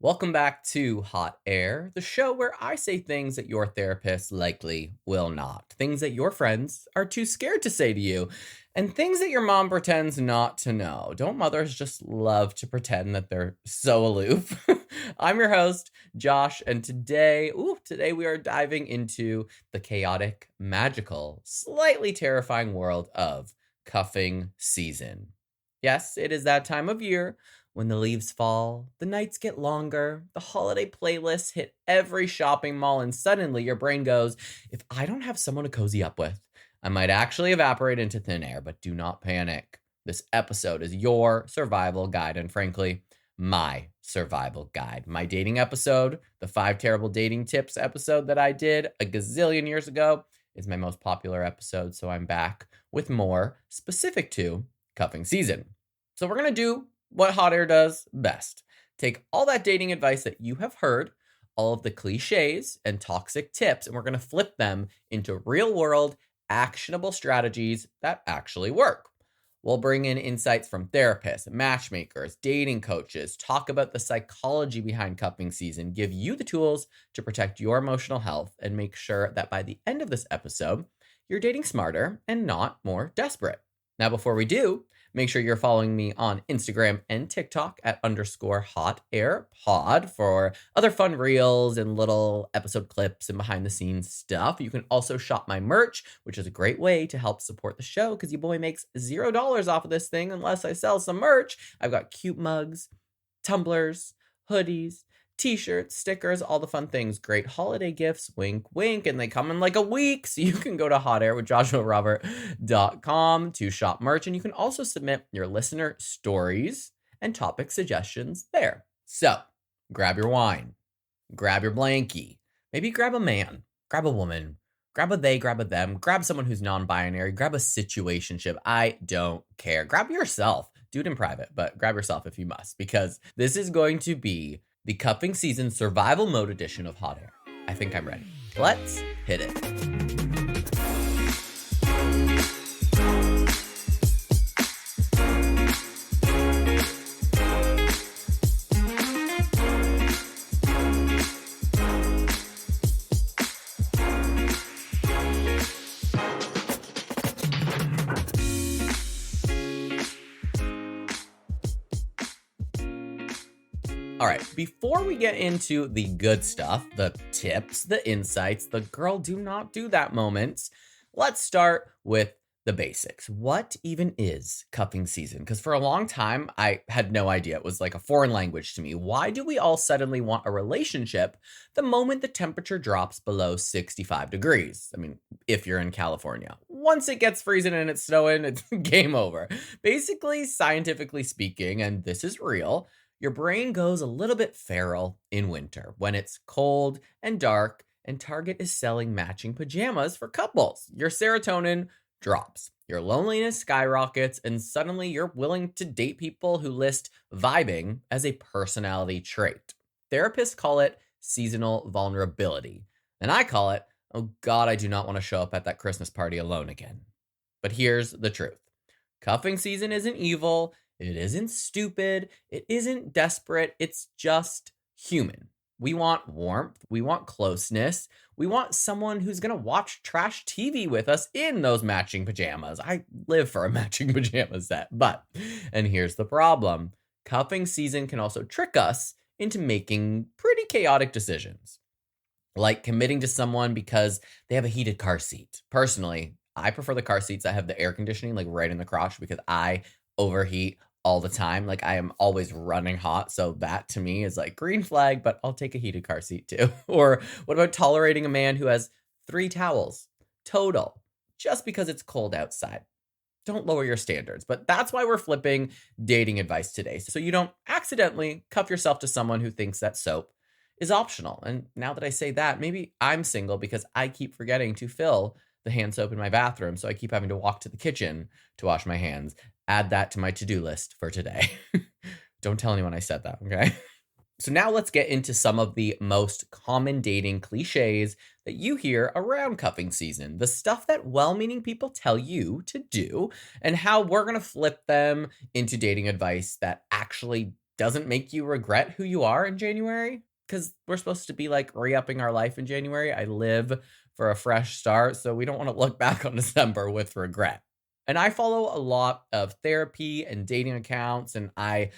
Welcome back to Hot Air, the show where I say things that your therapist likely will not. Things that your friends are too scared to say to you, and things that your mom pretends not to know. Don't mothers just love to pretend that they're so aloof? I'm your host, Josh, and today we are diving into the chaotic, magical, slightly terrifying world of cuffing season. Yes, it is that time of year when the leaves fall, the nights get longer, the holiday playlists hit every shopping mall, and suddenly your brain goes, if I don't have someone to cozy up with, I might actually evaporate into thin air, but do not panic. This episode is your survival guide, and frankly, my survival guide. My dating episode, the 5 terrible dating tips episode that I did a gazillion years ago, is my most popular episode, so I'm back with more specific to cuffing season. So we're going to do what Hot Air does best. Take all that dating advice that you have heard, all of the cliches and toxic tips, and we're going to flip them into real world, actionable strategies that actually work. We'll bring in insights from therapists, matchmakers, dating coaches, talk about the psychology behind cuffing season, give you the tools to protect your emotional health, and make sure that by the end of this episode, you're dating smarter and not more desperate. Now, before we do, make sure you're following me on Instagram and TikTok at _HotAirPod for other fun reels and little episode clips and behind the scenes stuff. You can also shop my merch, which is a great way to help support the show because your boy makes $0 off of this thing unless I sell some merch. I've got cute mugs, tumblers, hoodies, t-shirts, stickers, all the fun things. Great holiday gifts, wink, wink, and they come in like a week. So you can go to hotairwithjoshuarobert.com to shop merch, and you can also submit your listener stories and topic suggestions there. So grab your wine, grab your blankie, maybe grab a man, grab a woman, grab a they, grab a them, grab someone who's non-binary, grab a situationship. I don't care. Grab yourself. Do it in private, but grab yourself if you must, because this is going to be the cuffing season survival mode edition of Hot Air. I think I'm ready. Let's hit it. All right, before we get into the good stuff, the tips, the insights, the girl do not do that moments, let's start with the basics. What even is cuffing season? Because for a long time, I had no idea. It was like a foreign language to me. Why do we all suddenly want a relationship the moment the temperature drops below 65 degrees? I mean, if you're in California. Once it gets freezing and it's snowing, it's game over. Basically, scientifically speaking, and this is real, your brain goes a little bit feral in winter when it's cold and dark and Target is selling matching pajamas for couples. Your serotonin drops, your loneliness skyrockets, and suddenly you're willing to date people who list vibing as a personality trait. Therapists call it seasonal vulnerability, and I call it, oh God, I do not want to show up at that Christmas party alone again. But here's the truth. Cuffing season isn't evil. It isn't stupid. It isn't desperate. It's just human. We want warmth. We want closeness. We want someone who's going to watch trash TV with us in those matching pajamas. I live for a matching pajama set. But, and here's the problem, cuffing season can also trick us into making pretty chaotic decisions. Like committing to someone because they have a heated car seat. Personally, I prefer the car seats that have the air conditioning like right in the crotch because I overheat all the time. Like I am always running hot. So that to me is like green flag, but I'll take a heated car seat too. Or what about tolerating a man who has 3 towels total just because it's cold outside? Don't lower your standards. But that's why we're flipping dating advice today. So you don't accidentally cuff yourself to someone who thinks that soap is optional. And now that I say that, maybe I'm single because I keep forgetting to fill the hand soap in my bathroom. So I keep having to walk to the kitchen to wash my hands. Add that to my to-do list for today. Don't tell anyone I said that, okay? So now let's get into some of the most common dating cliches that you hear around cuffing season, the stuff that well-meaning people tell you to do, and how we're going to flip them into dating advice that actually doesn't make you regret who you are in January, because we're supposed to be like re-upping our life in January. I live for a fresh start, so we don't want to look back on December with regret. And I follow a lot of therapy and dating accounts, and I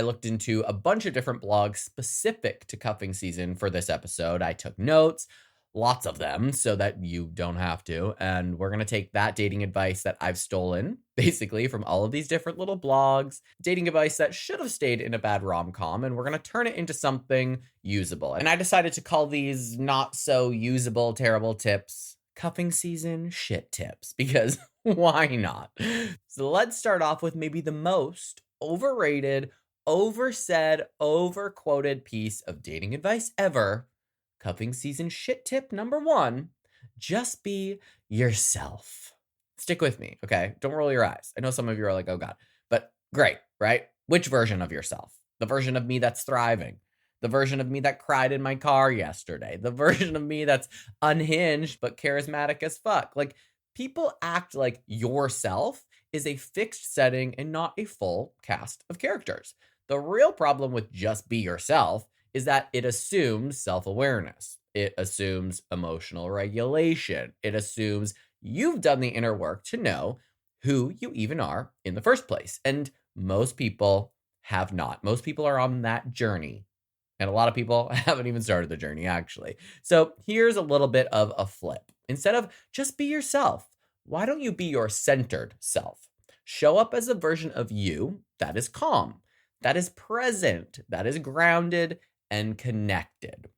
looked into a bunch of different blogs specific to cuffing season for this episode. I took notes, lots of them, so that you don't have to. And we're going to take that dating advice that I've stolen, basically, from all of these different little blogs, dating advice that should have stayed in a bad rom-com, and we're going to turn it into something usable. And I decided to call these not so usable, terrible tips cuffing season shit tips, because why not? So let's start off with maybe the most overrated, oversaid, overquoted piece of dating advice ever. Cuffing season shit tip number 1, just be yourself. Stick with me, okay? Don't roll your eyes. I know some of you are like, oh God, but great, right? Which version of yourself? The version of me that's thriving, the version of me that cried in my car yesterday, the version of me that's unhinged but charismatic as fuck. Like, people act like yourself is a fixed setting and not a full cast of characters. The real problem with just be yourself is that it assumes self-awareness. It assumes emotional regulation. It assumes you've done the inner work to know who you even are in the first place. And most people have not. Most people are on that journey. And a lot of people haven't even started the journey, actually. So here's a little bit of a flip. Instead of just be yourself, why don't you be your centered self? Show up as a version of you that is calm, that is present, that is grounded and connected.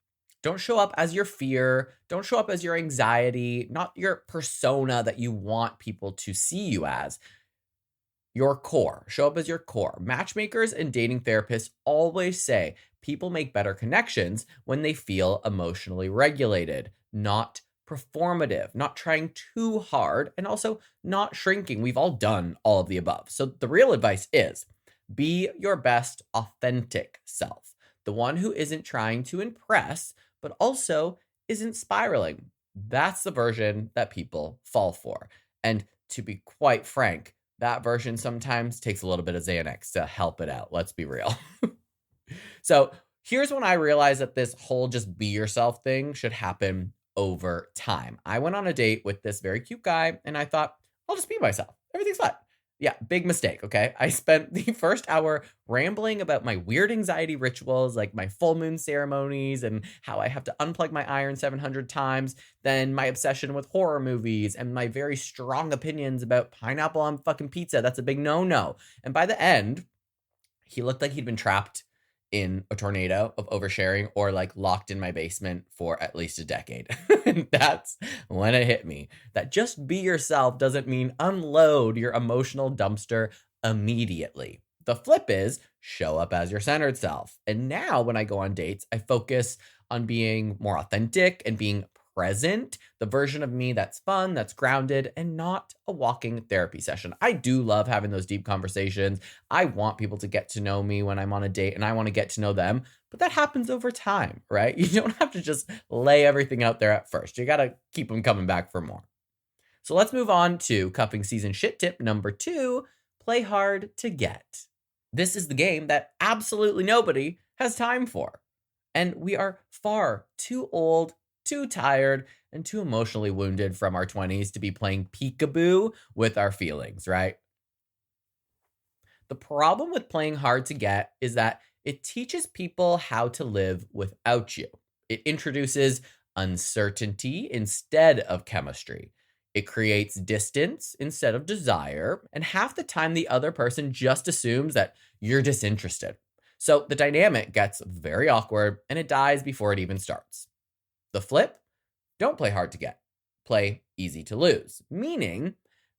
Don't show up as your fear. Don't show up as your anxiety, not your persona that you want people to see you as. Your core. Show up as your core. Matchmakers and dating therapists always say people make better connections when they feel emotionally regulated, not performative, not trying too hard, and also not shrinking. We've all done all of the above. So the real advice is be your best authentic self. The one who isn't trying to impress, but also isn't spiraling. That's the version that people fall for. And to be quite frank, that version sometimes takes a little bit of Xanax to help it out. Let's be real. So here's when I realized that this whole just be yourself thing should happen over time. I went on a date with this very cute guy and I thought, I'll just be myself. Everything's fine. Yeah, big mistake, okay? I spent the first hour rambling about my weird anxiety rituals, like my full moon ceremonies and how I have to unplug my iron 700 times, then my obsession with horror movies and my very strong opinions about pineapple on fucking pizza. That's a big no-no. And by the end, he looked like he'd been trapped in a tornado of oversharing or like locked in my basement for at least a decade. And that's when it hit me that just be yourself doesn't mean unload your emotional dumpster immediately. The flip is show up as your centered self. And now when I go on dates, I focus on being more authentic and being present, the version of me that's fun, that's grounded, and not a walking therapy session. I do love having those deep conversations. I want people to get to know me when I'm on a date, and I want to get to know them, but that happens over time, right? You don't have to just lay everything out there at first. You got to keep them coming back for more. So let's move on to cuffing season shit tip number 2, play hard to get. This is the game that absolutely nobody has time for. And we are far too old, too tired, and too emotionally wounded from our 20s to be playing peekaboo with our feelings, right? The problem with playing hard to get is that it teaches people how to live without you. It introduces uncertainty instead of chemistry. It creates distance instead of desire, and half the time the other person just assumes that you're disinterested. So the dynamic gets very awkward and it dies before it even starts. The flip, don't play hard to get. Play easy to lose. Meaning,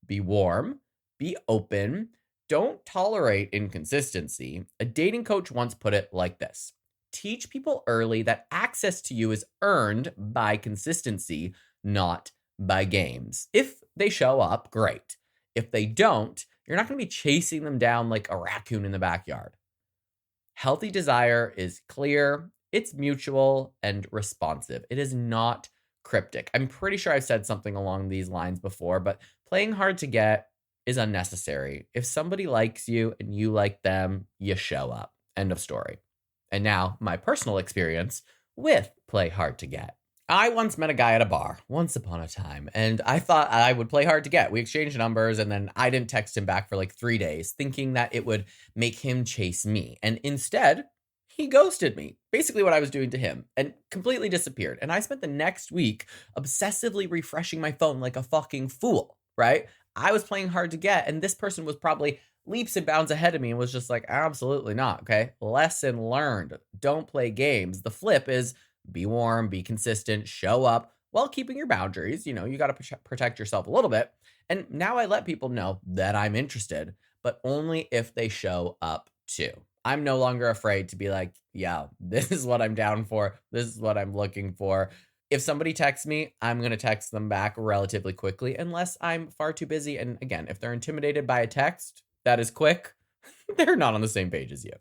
be warm, be open, don't tolerate inconsistency. A dating coach once put it like this: teach people early that access to you is earned by consistency, not by games. If they show up, great. If they don't, you're not going to be chasing them down like a raccoon in the backyard. Healthy desire is clear, it's mutual and responsive. It is not cryptic. I'm pretty sure I've said something along these lines before, but playing hard to get is unnecessary. If somebody likes you and you like them, you show up. End of story. And now, my personal experience with play hard to get. I once met a guy at a bar, once upon a time, and I thought I would play hard to get. We exchanged numbers, and then I didn't text him back for like 3 days, thinking that it would make him chase me. And instead, he ghosted me, basically what I was doing to him, and completely disappeared. And I spent the next week obsessively refreshing my phone like a fucking fool, right? I was playing hard to get, and this person was probably leaps and bounds ahead of me and was just like, absolutely not, okay? Lesson learned. Don't play games. The flip is be warm, be consistent, show up while keeping your boundaries. You know, you got to protect yourself a little bit. And now I let people know that I'm interested, but only if they show up too. I'm no longer afraid to be like, yeah, this is what I'm down for. This is what I'm looking for. If somebody texts me, I'm going to text them back relatively quickly, unless I'm far too busy. And again, if they're intimidated by a text that is quick, they're not on the same page as you.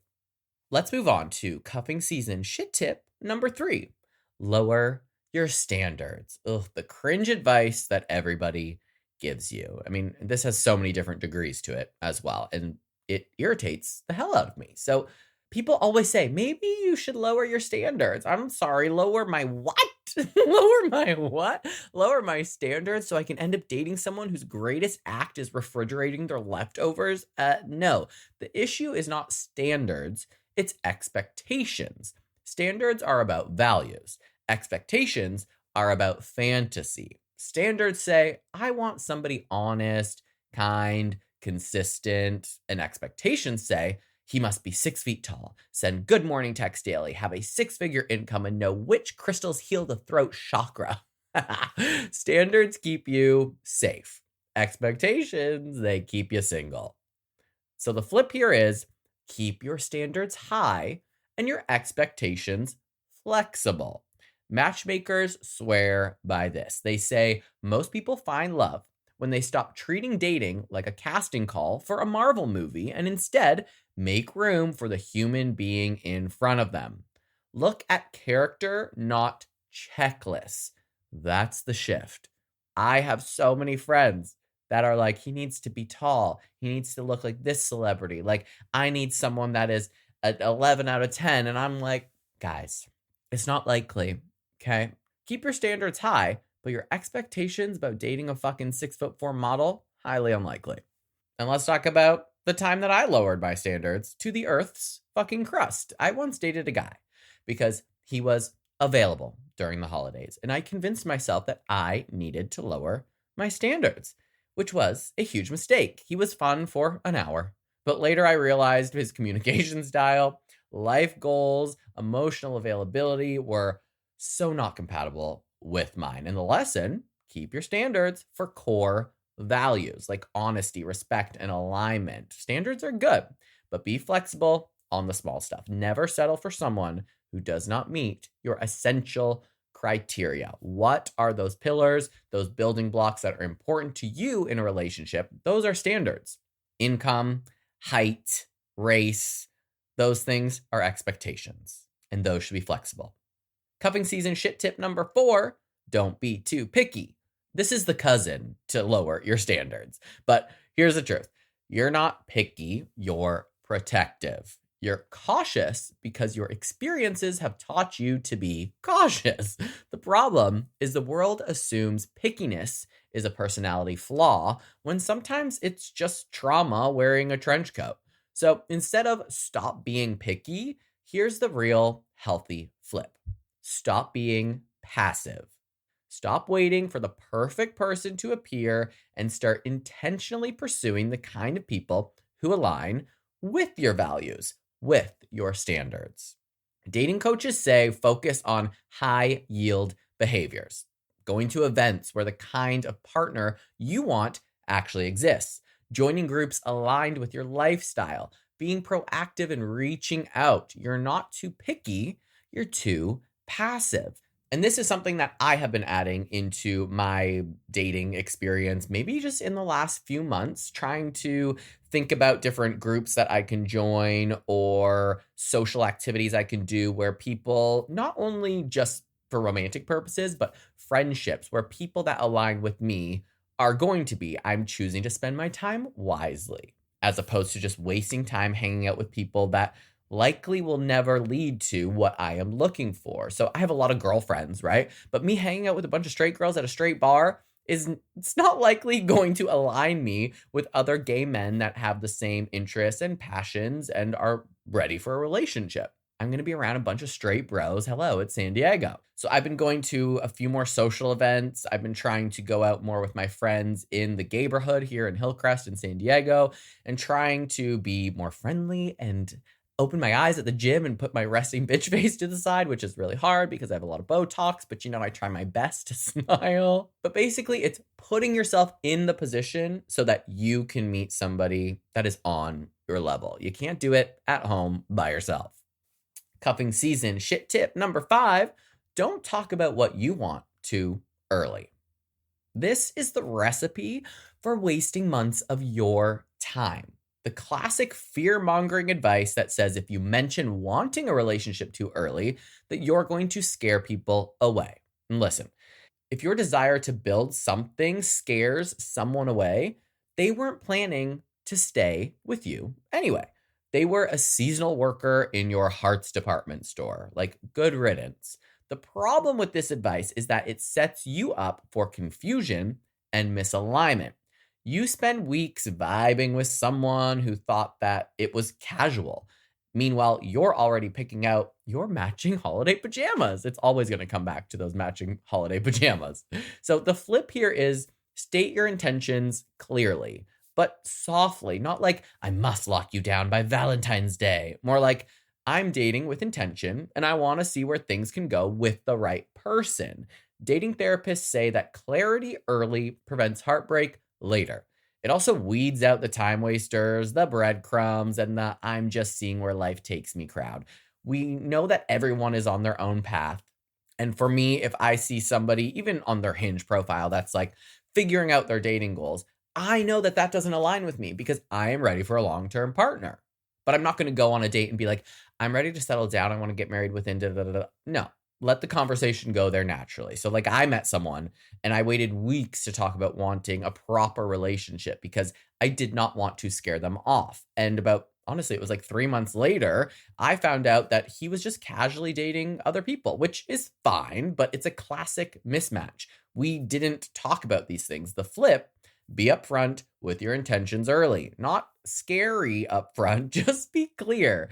Let's move on to cuffing season shit tip number 3. Lower your standards. Ugh, the cringe advice that everybody gives you. I mean, this has so many different degrees to it as well, and it irritates the hell out of me. So people always say, maybe you should lower your standards. I'm sorry, lower my what? Lower my what? Lower my standards so I can end up dating someone whose greatest act is refrigerating their leftovers? No, the issue is not standards, it's expectations. Standards are about values. Expectations are about fantasy. Standards say, I want somebody honest, kind, consistent, and expectations say, he must be 6 feet tall, send good morning text daily, have a 6-figure income, and know which crystals heal the throat chakra. Standards keep you safe. Expectations, they keep you single. So the flip here is keep your standards high and your expectations flexible. Matchmakers swear by this. They say most people find love when they stop treating dating like a casting call for a Marvel movie and instead make room for the human being in front of them. Look at character, not checklists. That's the shift. I have so many friends that are like, he needs to be tall. He needs to look like this celebrity. Like, I need someone that is an 11 out of 10. And I'm like, guys, it's not likely, okay? Keep your standards high, but your expectations about dating a fucking 6'4" model, highly unlikely. And let's talk about the time that I lowered my standards to the earth's fucking crust. I once dated a guy because he was available during the holidays, and I convinced myself that I needed to lower my standards, which was a huge mistake. He was fun for an hour, but later I realized his communication style, life goals, emotional availability were so not compatible with mine. And the lesson, keep your standards for core values like honesty, respect, and alignment. Standards are good, but be flexible on the small stuff. Never settle for someone who does not meet your essential criteria. What are those pillars, those building blocks that are important to you in a relationship? Those are standards. Income, height, race, those things are expectations, and those should be flexible. Cuffing season shit tip number 4, don't be too picky. This is the cousin to lower your standards. But here's the truth. You're not picky, you're protective. You're cautious because your experiences have taught you to be cautious. The problem is the world assumes pickiness is a personality flaw when sometimes it's just trauma wearing a trench coat. So instead of stop being picky, here's the real healthy flip. Stop being passive. Stop waiting for the perfect person to appear and start intentionally pursuing the kind of people who align with your values, with your standards. Dating coaches say focus on high yield behaviors, going to events where the kind of partner you want actually exists, joining groups aligned with your lifestyle, being proactive and reaching out. You're not too picky, you're too passive. And this is something that I have been adding into my dating experience, maybe just in the last few months, trying to think about different groups that I can join or social activities I can do where people, not only just for romantic purposes, but friendships where people that align with me are going to be. I'm choosing to spend my time wisely as opposed to just wasting time hanging out with people that likely will never lead to what I am looking for. So I have a lot of girlfriends, right? But me hanging out with a bunch of straight girls at a straight bar it's not likely going to align me with other gay men that have the same interests and passions and are ready for a relationship. I'm going to be around a bunch of straight bros. Hello, it's San Diego. So I've been going to a few more social events. I've been trying to go out more with my friends in the gayborhood here in Hillcrest in San Diego and trying to be more friendly and open my eyes at the gym and put my resting bitch face to the side, which is really hard because I have a lot of Botox, but I try my best to smile. But basically, it's putting yourself in the position so that you can meet somebody that is on your level. You can't do it at home by yourself. Cuffing season shit tip number 5, don't talk about what you want too early. This is the recipe for wasting months of your time. The classic fear-mongering advice that says if you mention wanting a relationship too early, that you're going to scare people away. And listen, if your desire to build something scares someone away, they weren't planning to stay with you anyway. They were a seasonal worker in your heart's department store. Like, good riddance. The problem with this advice is that it sets you up for confusion and misalignment. You spend weeks vibing with someone who thought that it was casual. Meanwhile, you're already picking out your matching holiday pajamas. It's always going to come back to those matching holiday pajamas. So the flip here is state your intentions clearly, but softly, not like I must lock you down by Valentine's Day. More like I'm dating with intention and I want to see where things can go with the right person. Dating therapists say that clarity early prevents heartbreak later. It also weeds out the time wasters, the breadcrumbs, and the I'm just seeing where life takes me crowd. We know that everyone is on their own path. And for me, if I see somebody, even on their Hinge profile, that's like figuring out their dating goals, I know that that doesn't align with me because I am ready for a long-term partner. But I'm not going to go on a date and be like, I'm ready to settle down. I want to get married within da da da da. No, let the conversation go there naturally. So like I met someone and I waited weeks to talk about wanting a proper relationship because I did not want to scare them off. And honestly, it was like 3 months later, I found out that he was just casually dating other people, which is fine, but it's a classic mismatch. We didn't talk about these things. The flip, be upfront with your intentions early, not scary upfront, just be clear.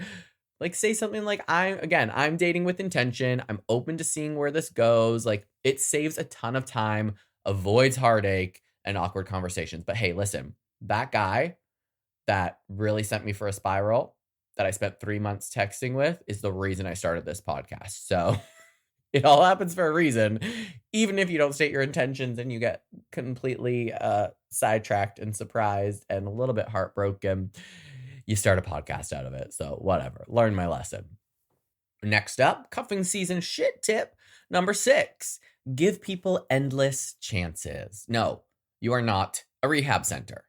Like say something like I'm dating with intention. I'm open to seeing where this goes. Like it saves a ton of time, avoids heartache and awkward conversations. But hey, listen, that guy that really sent me for a spiral that I spent 3 months texting with is the reason I started this podcast. So it all happens for a reason. Even if you don't state your intentions and you get completely sidetracked and surprised and a little bit heartbroken, you start a podcast out of it. So whatever, learn my lesson. Next up, cuffing season shit tip number 6, give people endless chances. No, you are not a rehab center.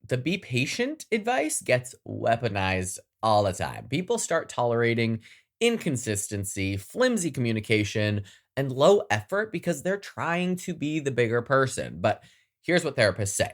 The be patient advice gets weaponized all the time. People start tolerating inconsistency, flimsy communication, and low effort because they're trying to be the bigger person. But here's what therapists say.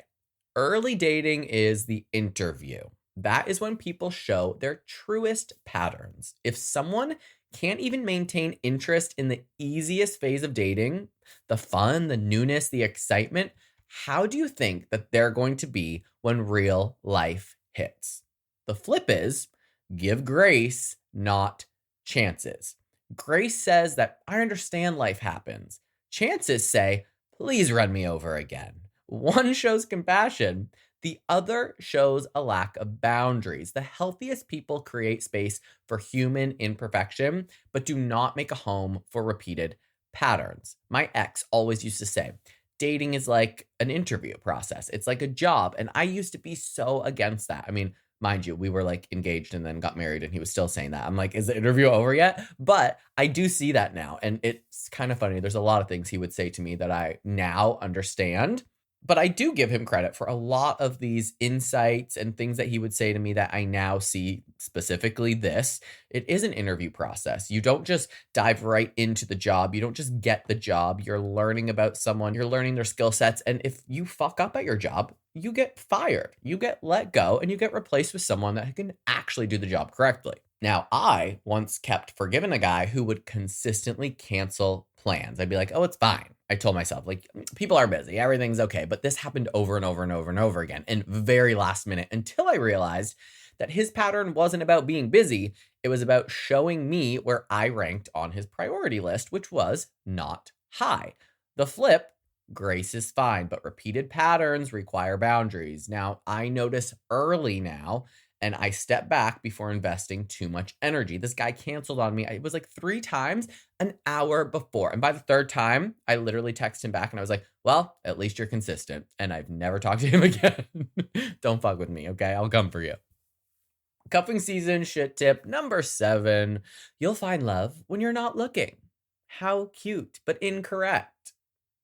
Early dating is the interview. That is when people show their truest patterns. If someone can't even maintain interest in the easiest phase of dating, the fun, the newness, the excitement, how do you think that they're going to be when real life hits? The flip is give grace, not chances. Grace says that I understand life happens. Chances say, please run me over again. One shows compassion. The other shows a lack of boundaries. The healthiest people create space for human imperfection, but do not make a home for repeated patterns. My ex always used to say, dating is like an interview process. It's like a job. And I used to be so against that. I mean, mind you, we were like engaged and then got married and he was still saying that. I'm like, is the interview over yet? But I do see that now. And it's kind of funny. There's a lot of things he would say to me that I now understand. But I do give him credit for a lot of these insights and things that he would say to me that I now see, specifically this. It is an interview process. You don't just dive right into the job. You don't just get the job. You're learning about someone. You're learning their skill sets. And if you fuck up at your job, you get fired. You get let go and you get replaced with someone that can actually do the job correctly. Now, I once kept forgiving a guy who would consistently cancel plans. I'd be like, oh, it's fine. I told myself, like, people are busy, everything's okay. But this happened over and over and over and over again, and very last minute, until I realized that his pattern wasn't about being busy. It was about showing me where I ranked on his priority list, which was not high. The flip, grace is fine, but repeated patterns require boundaries. Now, I notice early now and I step back before investing too much energy. This guy canceled on me. It was like 3 times an hour before. And by the third time, I literally texted him back and I was like, well, at least you're consistent. And I've never talked to him again. Don't fuck with me, okay? I'll come for you. Cuffing season shit tip number 7. You'll find love when you're not looking. How cute, but incorrect.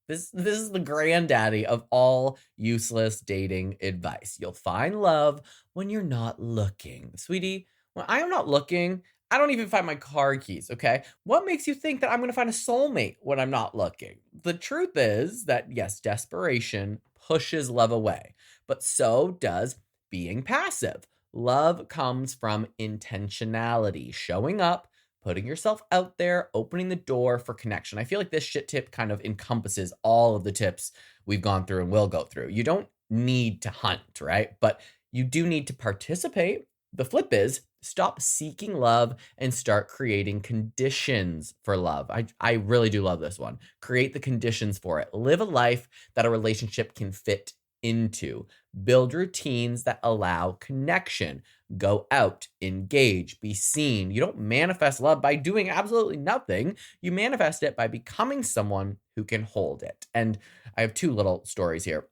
This is the granddaddy of all useless dating advice. You'll find love when you're not looking. Sweetie, when I am not looking, I don't even find my car keys, okay? What makes you think that I'm gonna find a soulmate when I'm not looking? The truth is that, yes, desperation pushes love away, but so does being passive. Love comes from intentionality, showing up, putting yourself out there, opening the door for connection. I feel like this shit tip kind of encompasses all of the tips we've gone through and will go through. You don't need to hunt, right? But you do need to participate. The flip is stop seeking love and start creating conditions for love. I really do love this one. Create the conditions for it. Live a life that a relationship can fit into. Build routines that allow connection. Go out, engage, be seen. You don't manifest love by doing absolutely nothing. You manifest it by becoming someone who can hold it. And I have 2 little stories here.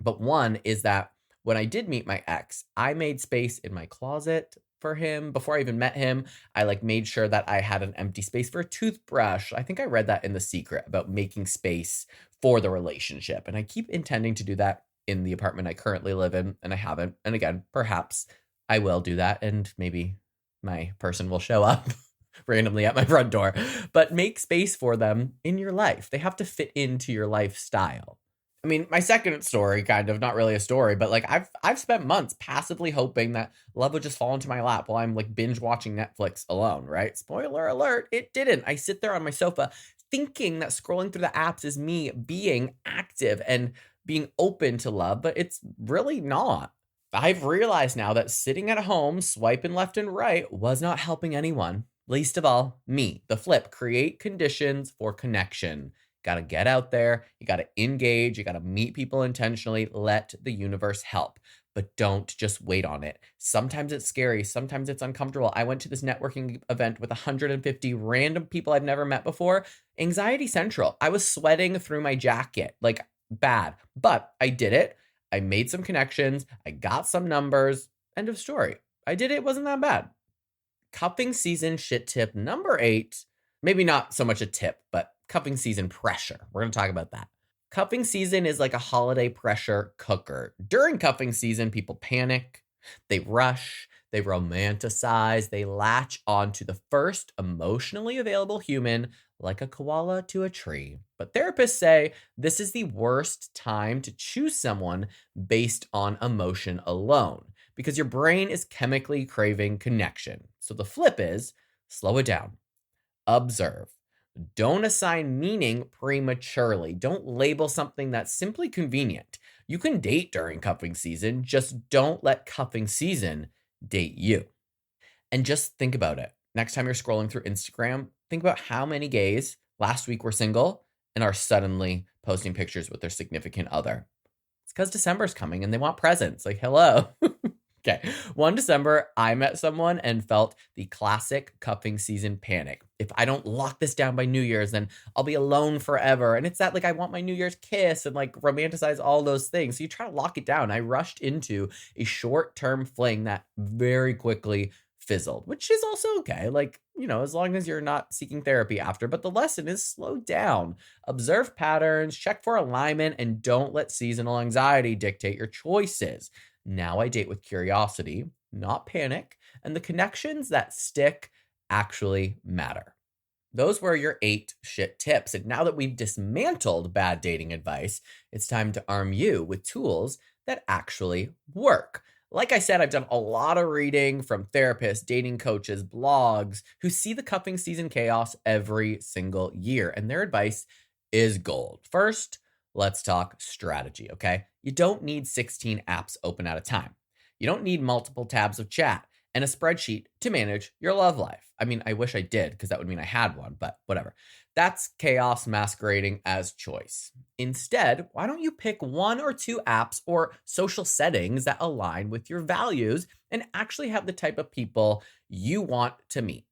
But one is that when I did meet my ex, I made space in my closet for him. Before I even met him, I made sure that I had an empty space for a toothbrush. I think I read that in The Secret about making space for the relationship. And I keep intending to do that in the apartment I currently live in, and I haven't. And again, perhaps I will do that, and maybe my person will show up randomly at my front door. But make space for them in your life. They have to fit into your lifestyle. I mean, my second story, kind of, not really a story, but I've spent months passively hoping that love would just fall into my lap while I'm binge watching Netflix alone, right? Spoiler alert, it didn't. I sit there on my sofa thinking that scrolling through the apps is me being active and being open to love, but it's really not. I've realized now that sitting at home, swiping left and right, was not helping anyone. Least of all, me. The flip, create conditions for connection. Got to get out there. You got to engage. You got to meet people intentionally. Let the universe help, but don't just wait on it. Sometimes it's scary. Sometimes it's uncomfortable. I went to this networking event with 150 random people I've never met before. Anxiety central. I was sweating through my jacket, bad, but I did it. I made some connections. I got some numbers. End of story. I did it. It wasn't that bad. Cuffing season shit tip number 8. Maybe not so much a tip, but cuffing season pressure. We're going to talk about that. Cuffing season is like a holiday pressure cooker. During cuffing season, people panic, they rush, they romanticize, they latch onto the first emotionally available human like a koala to a tree. But therapists say this is the worst time to choose someone based on emotion alone because your brain is chemically craving connection. So the flip is slow it down, observe. Don't assign meaning prematurely. Don't label something that's simply convenient. You can date during cuffing season, just don't let cuffing season date you. And just think about it. Next time you're scrolling through Instagram, think about how many gays last week were single and are suddenly posting pictures with their significant other. It's because December's coming and they want presents. Hello. Okay. One December, I met someone and felt the classic cuffing season panic. If I don't lock this down by New Year's, then I'll be alone forever. And it's that I want my New Year's kiss and romanticize all those things. So you try to lock it down. I rushed into a short-term fling that very quickly fizzled, which is also okay. As long as you're not seeking therapy after. But the lesson is slow down, observe patterns, check for alignment, and don't let seasonal anxiety dictate your choices. Now I date with curiosity, not panic, and the connections that stick actually matter. Those were your 8 shit tips. And now that we've dismantled bad dating advice, it's time to arm you with tools that actually work. Like I said, I've done a lot of reading from therapists, dating coaches, blogs who see the cuffing season chaos every single year, and their advice is gold. First, let's talk strategy, okay? You don't need 16 apps open at a time. You don't need multiple tabs of chat and a spreadsheet to manage your love life. I mean, I wish I did because that would mean I had one, but whatever. That's chaos masquerading as choice. Instead, why don't you pick one or two apps or social settings that align with your values and actually have the type of people you want to meet?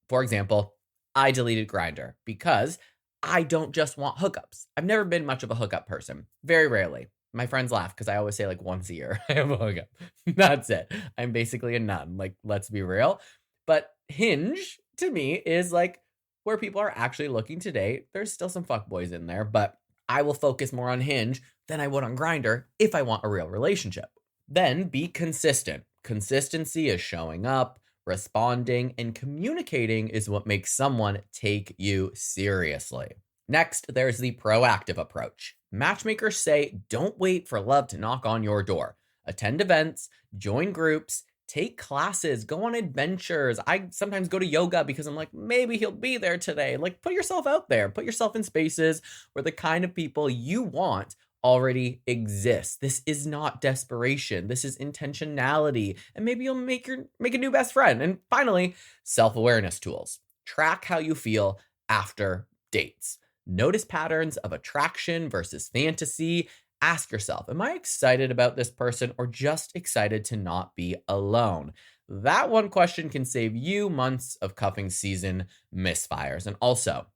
For example, I deleted Grindr because I don't just want hookups. I've never been much of a hookup person. Very rarely. My friends laugh because I always say like once a year I have a hookup. That's it. I'm basically a nun. Like, let's be real. But Hinge to me is like where people are actually looking to date. There's still some fuckboys in there, but I will focus more on Hinge than I would on Grindr if I want a real relationship. Then be consistent. Consistency is showing up, responding, and communicating is what makes someone take you seriously. Next, there's the proactive approach. Matchmakers say don't wait for love to knock on your door. Attend events, join groups, take classes, go on adventures. I sometimes go to yoga because I'm like, maybe he'll be there today. Like, put yourself out there, put yourself in spaces where the kind of people you want already exists. This is not desperation. This is intentionality. And maybe you'll make a new best friend. And finally, self-awareness tools. Track how you feel after dates. Notice patterns of attraction versus fantasy. Ask yourself, am I excited about this person or just excited to not be alone? That one question can save you months of cuffing season misfires. And also,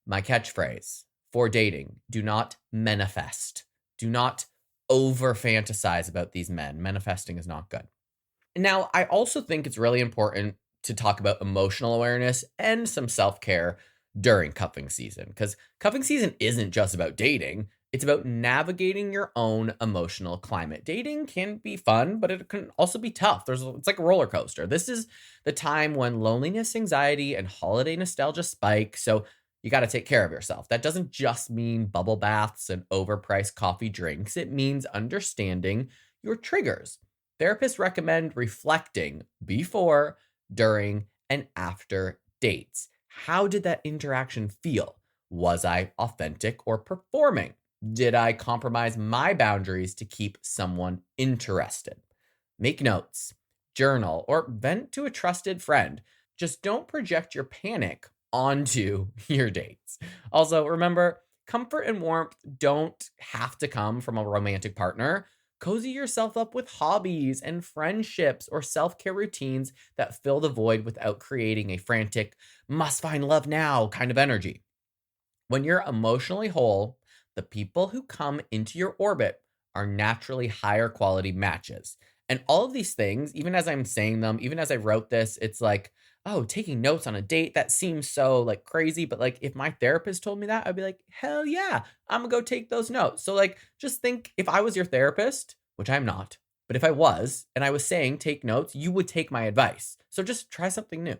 my catchphrase for dating, do not manifest. Do not over fantasize about these men. Manifesting is not good. Now, I also think it's really important to talk about emotional awareness and some self care during cuffing season, because cuffing season isn't just about dating. It's about navigating your own emotional climate. Dating can be fun, but it can also be tough. It's like a roller coaster. This is the time when loneliness, anxiety, and holiday nostalgia spike. So you got to take care of yourself. That doesn't just mean bubble baths and overpriced coffee drinks. It means understanding your triggers. Therapists recommend reflecting before, during, and after dates. How did that interaction feel? Was I authentic or performing? Did I compromise my boundaries to keep someone interested? Make notes, journal, or vent to a trusted friend. Just don't project your panic onto your dates. Also, remember, comfort and warmth don't have to come from a romantic partner. Cozy yourself up with hobbies and friendships or self-care routines that fill the void without creating a frantic, must find love now kind of energy. When you're emotionally whole, the people who come into your orbit are naturally higher quality matches. And all of these things, even as I'm saying them, even as I wrote this, it's like, oh, taking notes on a date, that seems so like crazy. But like if my therapist told me that, I'd be like, hell yeah, I'm gonna go take those notes. So like just think if I was your therapist, which I'm not, but if I was and I was saying take notes, you would take my advice. So just try something new.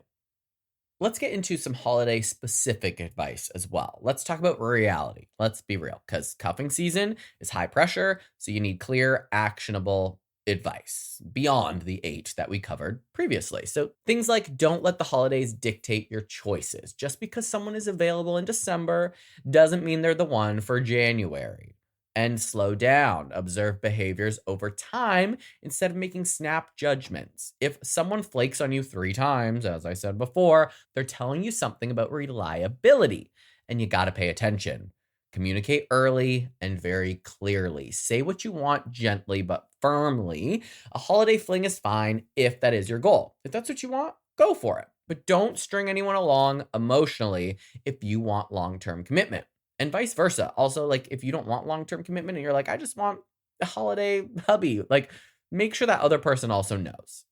Let's get into some holiday specific advice as well. Let's talk about reality. Let's be real, because cuffing season is high pressure, so you need clear, actionable advice beyond the 8 that we covered previously. So things like don't let the holidays dictate your choices. Just because someone is available in December doesn't mean they're the one for January. And slow down, observe behaviors over time instead of making snap judgments. If someone flakes on you 3 times, as I said before, they're telling you something about reliability, and you gotta pay attention. Communicate early and very clearly. Say what you want gently but firmly. A holiday fling is fine if that is your goal. If that's what you want, go for it. But don't string anyone along emotionally if you want long-term commitment. And vice versa. Also, like if you don't want long-term commitment and you're like, I just want a holiday hubby, like make sure that other person also knows.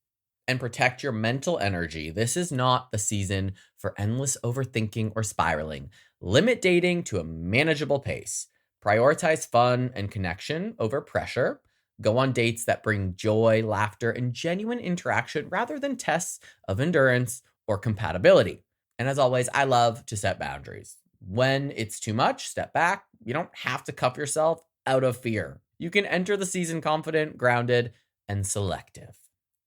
And protect your mental energy. This is not the season for endless overthinking or spiraling. Limit dating to a manageable pace. Prioritize fun and connection over pressure. Go on dates that bring joy, laughter, and genuine interaction rather than tests of endurance or compatibility. And as always, I love to set boundaries. When it's too much, step back. You don't have to cuff yourself out of fear. You can enter the season confident, grounded, and selective.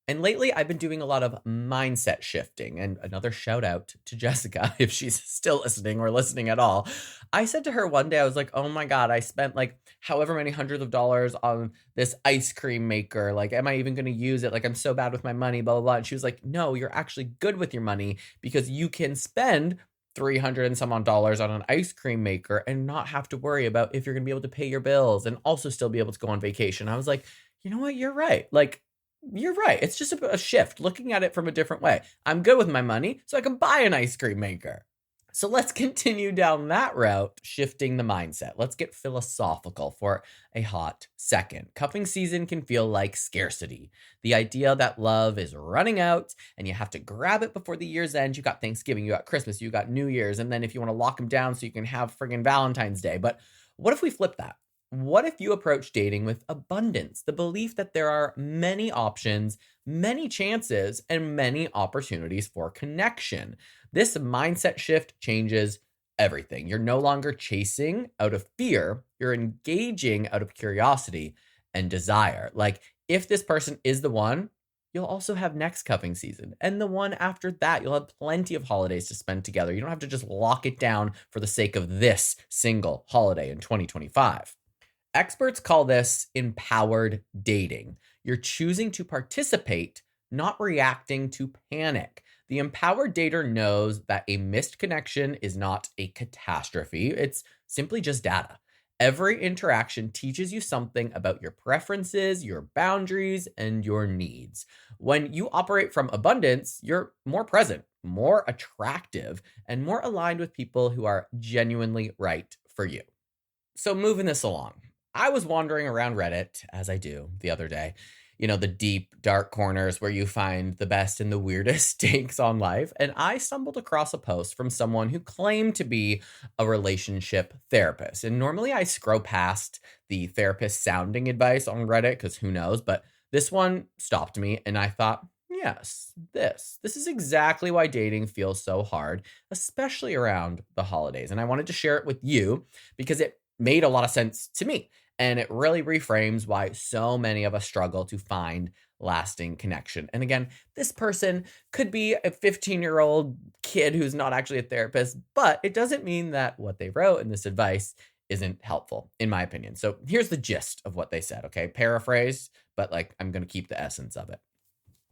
And lately, I've been doing a lot of mindset shifting. And another shout out to Jessica, if she's still listening or listening at all. I said to her one day, I was like, oh my God, I spent like however many hundreds of dollars on this ice cream maker. Like, am I even going to use it? Like, I'm so bad with my money, blah, blah, blah. And she was like, no, you're actually good with your money because you can spend 300 and some odd dollars on an ice cream maker and not have to worry about if you're going to be able to pay your bills and also still be able to go on vacation. I was like, you know what? You're right. Like, you're right. It's just a shift, looking at it from a different way. I'm good with my money, so I can buy an ice cream maker. So let's continue down that route, shifting the mindset. Let's get philosophical for a hot second. Cuffing season can feel like scarcity. The idea that love is running out and you have to grab it before the year's end. You got Thanksgiving, you got Christmas, you got New Year's, and then if you want to lock them down so you can have friggin' Valentine's Day. But what if we flip that? What if you approach dating with abundance, the belief that there are many options, many chances, and many opportunities for connection? This mindset shift changes everything. You're no longer chasing out of fear, you're engaging out of curiosity and desire. Like, if this person is the one, you'll also have next cuffing season. And the one after that, you'll have plenty of holidays to spend together. You don't have to just lock it down for the sake of this single holiday in 2025. Experts call this empowered dating. You're choosing to participate, not reacting to panic. The empowered dater knows that a missed connection is not a catastrophe. It's simply just data. Every interaction teaches you something about your preferences, your boundaries, and your needs. When you operate from abundance, you're more present, more attractive, and more aligned with people who are genuinely right for you. So moving this along, I was wandering around Reddit, as I do, the other day. The deep, dark corners where you find the best and the weirdest takes on life. And I stumbled across a post from someone who claimed to be a relationship therapist. And normally I scroll past the therapist sounding advice on Reddit because who knows, but this one stopped me and I thought, yes, this is exactly why dating feels so hard, especially around the holidays. And I wanted to share it with you because it made a lot of sense to me. And it really reframes why so many of us struggle to find lasting connection. And again, this person could be a 15-year-old kid who's not actually a therapist, but it doesn't mean that what they wrote in this advice isn't helpful, in my opinion. So here's the gist of what they said, okay? Paraphrase, but I'm going to keep the essence of it.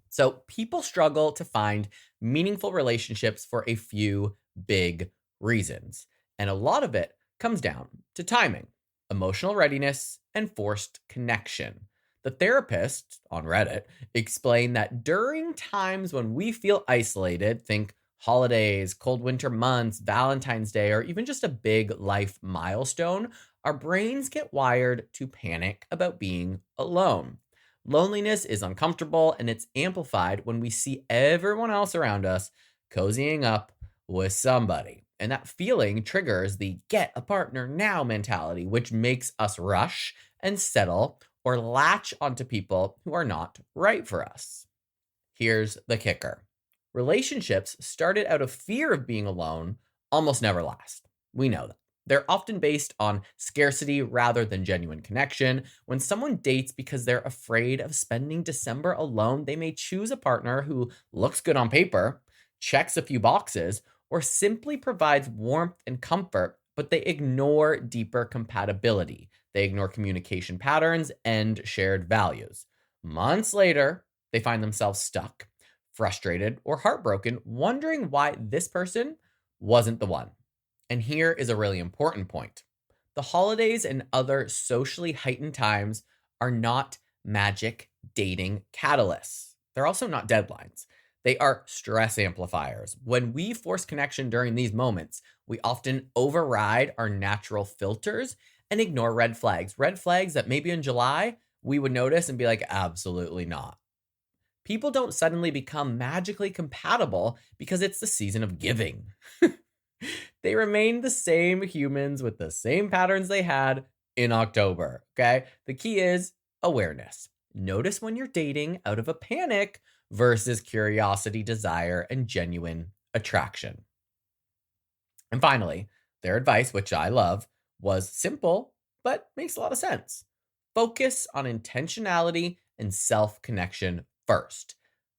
So people struggle to find meaningful relationships for a few big reasons. And a lot of it comes down to timing, emotional readiness, and forced connection. The therapist on Reddit explained that during times when we feel isolated, think holidays, cold winter months, Valentine's Day, or even just a big life milestone, our brains get wired to panic about being alone. Loneliness is uncomfortable and it's amplified when we see everyone else around us cozying up with somebody. And that feeling triggers the get a partner now mentality, which makes us rush and settle or latch onto people who are not right for us. Here's the kicker. Relationships started out of fear of being alone almost never last. We know that. They're often based on scarcity rather than genuine connection. When someone dates because they're afraid of spending December alone, they may choose a partner who looks good on paper, checks a few boxes, or simply provides warmth and comfort, but they ignore deeper compatibility. They ignore communication patterns and shared values. Months later, they find themselves stuck, frustrated, or heartbroken, wondering why this person wasn't the one. And here is a really important point. The holidays and other socially heightened times are not magic dating catalysts. They're also not deadlines. They are stress amplifiers. When we force connection during these moments, we often override our natural filters and ignore red flags. Red flags that maybe in July we would notice and be like, absolutely not. People don't suddenly become magically compatible because it's the season of giving. They remain the same humans with the same patterns they had in October, okay? The key is awareness. Notice when you're dating out of a panic versus curiosity, desire, and genuine attraction. And finally, their advice, which I love, was simple, but makes a lot of sense. Focus on intentionality and self-connection first.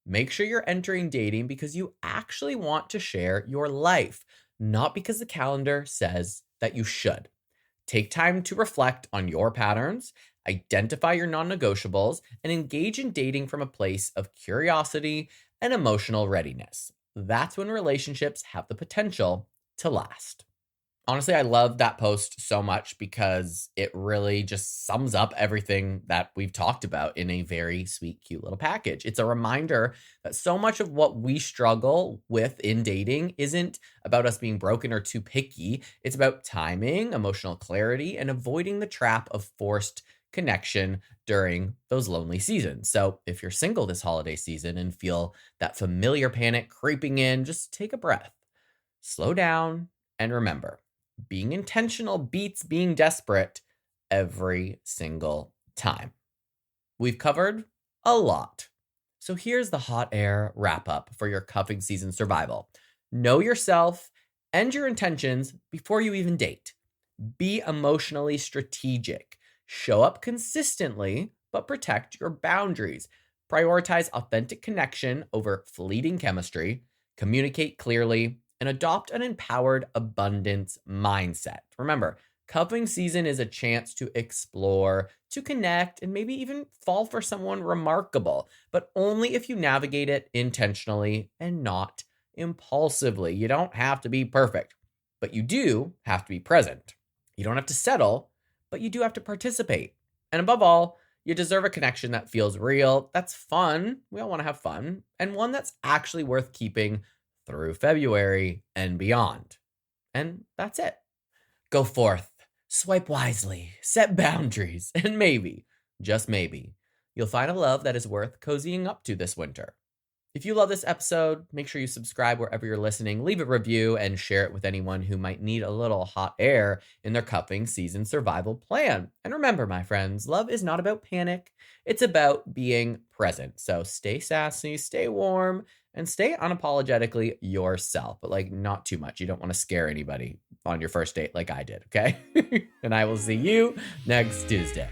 Make sure you're entering dating because you actually want to share your life, not because the calendar says that you should. Take time to reflect on your patterns, identify your non negotiables, and engage in dating from a place of curiosity and emotional readiness. That's when relationships have the potential to last. Honestly, I love that post so much because it really just sums up everything that we've talked about in a very sweet, cute little package. It's a reminder that so much of what we struggle with in dating isn't about us being broken or too picky. It's about timing, emotional clarity, and avoiding the trap of forced connection during those lonely seasons. So, if you're single this holiday season and feel that familiar panic creeping in, just take a breath, slow down, and remember, being intentional beats being desperate every single time. We've covered a lot. So here's the hot air wrap up for your cuffing season survival. Know yourself and your intentions before you even date. Be emotionally strategic. Show up consistently, but protect your boundaries. Prioritize authentic connection over fleeting chemistry. Communicate clearly and adopt an empowered abundance mindset. Remember, cuffing season is a chance to explore, to connect, and maybe even fall for someone remarkable, but only if you navigate it intentionally and not impulsively. You don't have to be perfect, but you do have to be present. You don't have to settle, but you do have to participate. And above all, you deserve a connection that feels real, that's fun. We all want to have fun, and one that's actually worth keeping through February and beyond. And that's it. Go forth, swipe wisely, set boundaries, and maybe, just maybe, you'll find a love that is worth cozying up to this winter. If you love this episode, make sure you subscribe wherever you're listening, leave a review, and share it with anyone who might need a little hot air in their cuffing season survival plan. And remember, my friends, love is not about panic, it's about being present. So stay sassy, stay warm, and stay unapologetically yourself, but like not too much. You don't want to scare anybody on your first date like I did, okay? And I will see you next Tuesday.